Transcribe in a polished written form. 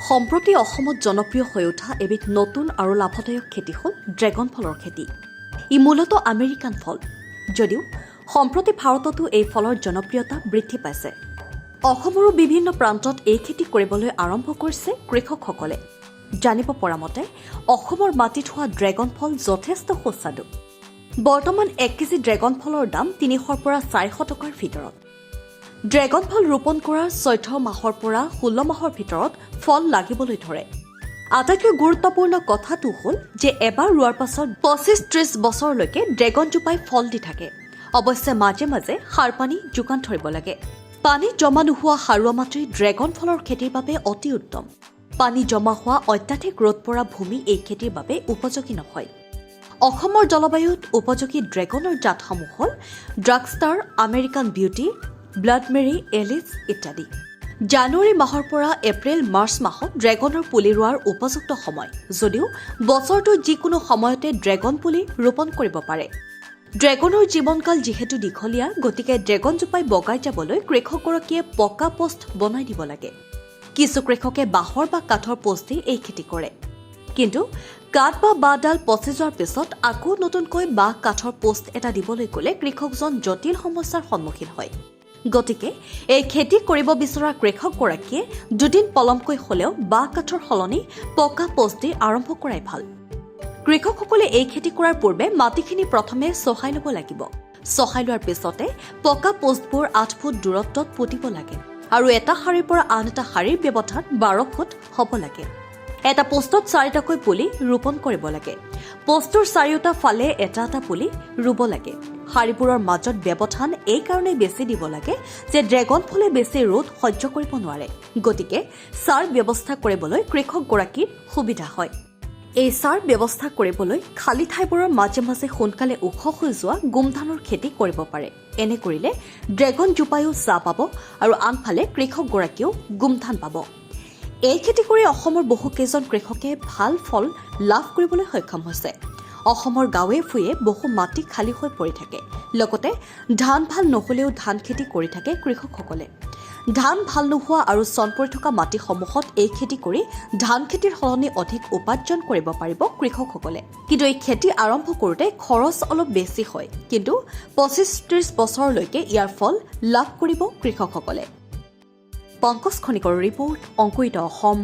সম্প্ৰতি অসমত জনপ্ৰিয় হৈ উঠা এবিধ নতুন আৰু লাভদায়ক খেতি হ'ল ড্ৰেগন ফলৰ খেতি। ই মূলতঃ আমেৰিকান ফল, যদিও সম্প্ৰতি ভাৰততো এই ফলৰ জনপ্ৰিয়তা বৃদ্ধি পাইছে। অসমৰো বিভিন্ন প্ৰান্তত এই খেতি কৰিবলৈ আৰম্ভ কৰিছে কৃষকসকলে। জানিব পৰা মতে অসমৰ মাটিত হোৱা ড্ৰেগন ফল যথেষ্ট সুস্বাদু। বৰ্তমান 1 কেজি ড্ৰেগন ফলৰ দাম 300 পৰা 400 টকাৰ ভিতৰত। ড্ৰেগন ফল ৰোপণ কৰাৰ 14 মাহৰ পৰা 16 মাহৰ ভিতৰত ফল লাগিবলৈ ধৰে। আটাইতকৈ গুৰুত্বপূৰ্ণ কথাটো হ'ল যে এবাৰ ৰোৱাৰ পাছত 25-30 বছৰলৈকে ড্ৰেগনজোপাই ফল দি থাকে। অৱশ্যে মাজে মাজে সাৰ পানী যোগান ধৰিব লাগে। পানী জমা নোহোৱা সাৰুৱা মাটি ড্ৰেগন ফলৰ খেতিৰ বাবে অতি উত্তম। পানী জমা হোৱা অত্যাধিক ৰ'দ পৰা ভূমি এই খেতিৰ বাবে উপযোগী নহয়। অসমৰ জলবায়ুত উপযোগী ড্ৰেগনৰ জাতসমূহ হ'ল ড্ৰাগষ্টাৰ, American Beauty, Blood Mary, Alice ইত্যাদি। জানুৱাৰী মাহৰ পৰা এপ্ৰিল-মাৰ্চ মাহত ড্ৰেগনৰ পুলি ৰোৱাৰ উপযুক্ত সময়, যদিও বছৰটোৰ যিকোনো সময়তে ড্ৰেগন পুলি ৰোপণ কৰিব পাৰে। ড্ৰেগনৰ জীৱনকাল যিহেতু দীঘলীয়া, গতিকে ড্ৰেগনজোপাই বগাই যাবলৈ কৃষকগৰাকীয়ে পকা পোষ্ট বনাই দিব লাগে। কিছু কৃষকে বাঁহৰ বা কাঠৰ পোষ্ট দি এই খেতি কৰে। কিন্তু কাঠ বা বাঁহডাল পচি যোৱাৰ পিছত আকৌ নতুনকৈ বাঁহ কাঠৰ পোষ্ট এটা দিবলৈ গ'লে কৃষকজন জটিল সমস্যাৰ সন্মুখীন হয়। গতিকে এই খেতি কৰিব বিচৰা কৃষকগৰাকীয়ে দুদিন পলমকৈ হ'লেও বাঁহ কাঠৰ সলনি পকা পোষ্ট দি আৰম্ভ কৰাই ভাল। কৃষকসকলে এই খেতি কৰাৰ পূৰ্বে মাটিখিনি প্ৰথমে চহাই ল'ব লাগিব। চহাই লোৱাৰ পিছতে পকা পোষ্টবোৰ 8 ফুট দূৰত্বত পুতিব লাগে আৰু এটা শাৰীৰ পৰা আন এটা শাৰীৰ ব্যৱধান 12 ফুট হ'ব লাগে। এটা পোষ্টত 4টাকৈ পুলি ৰোপণ কৰিব লাগে। পোষ্টৰ চাৰিওটা ফালে এটা এটা পুলি ৰুব লাগে। শাৰীবোৰৰ মাজত ব্যৱধান এই কাৰণেই বেছি দিব লাগে যে ড্ৰেগন ফলে বেছি ৰ'দ সহ্য কৰিব নোৱাৰে। গতিকে চাৰ ব্যৱস্থা কৰিবলৈ কৃষকগৰাকীৰ সুবিধা হয়। এই চাৰ ব্যৱস্থা কৰিবলৈ খালী ঠাইবোৰৰ মাজে মাজে সোনকালে ওখ হৈ যোৱা গোমধানৰ খেতি কৰিব পাৰে। এনে কৰিলে ড্ৰেগন জোপায়ো ছাঁ পাব আৰু আনফালে কৃষকগৰাকীয়েও গোমধান পাব। এই খেতি কৰি অসমৰ বহুকেইজন কৃষকে ভাল ফল লাভ কৰিবলৈ সক্ষম হৈছে। অসমৰ গাঁৱে ভূঞে বহু মাটি খালী হৈ পৰি থাকে। লগতে ধান ভাল নহ'লেও ধান খেতি কৰি থাকে কৃষকসকলে। ধান ভাল নোহোৱা আৰু চন পৰি থকা মাটিসমূহত এই খেতি কৰি ধান খেতিৰ সলনি অধিক উপাৰ্জন কৰিব পাৰিব কৃষকসকলে। কিন্তু এই খেতি আৰম্ভ কৰোঁতে খৰচ অলপ বেছি হয়, কিন্তু 25-30 বছৰলৈকে ইয়াৰ ফল লাভ কৰিব কৃষকসকলে। পংকজ খনিকৰ ৰিপৰ্ট, অংকুৰিত অসম।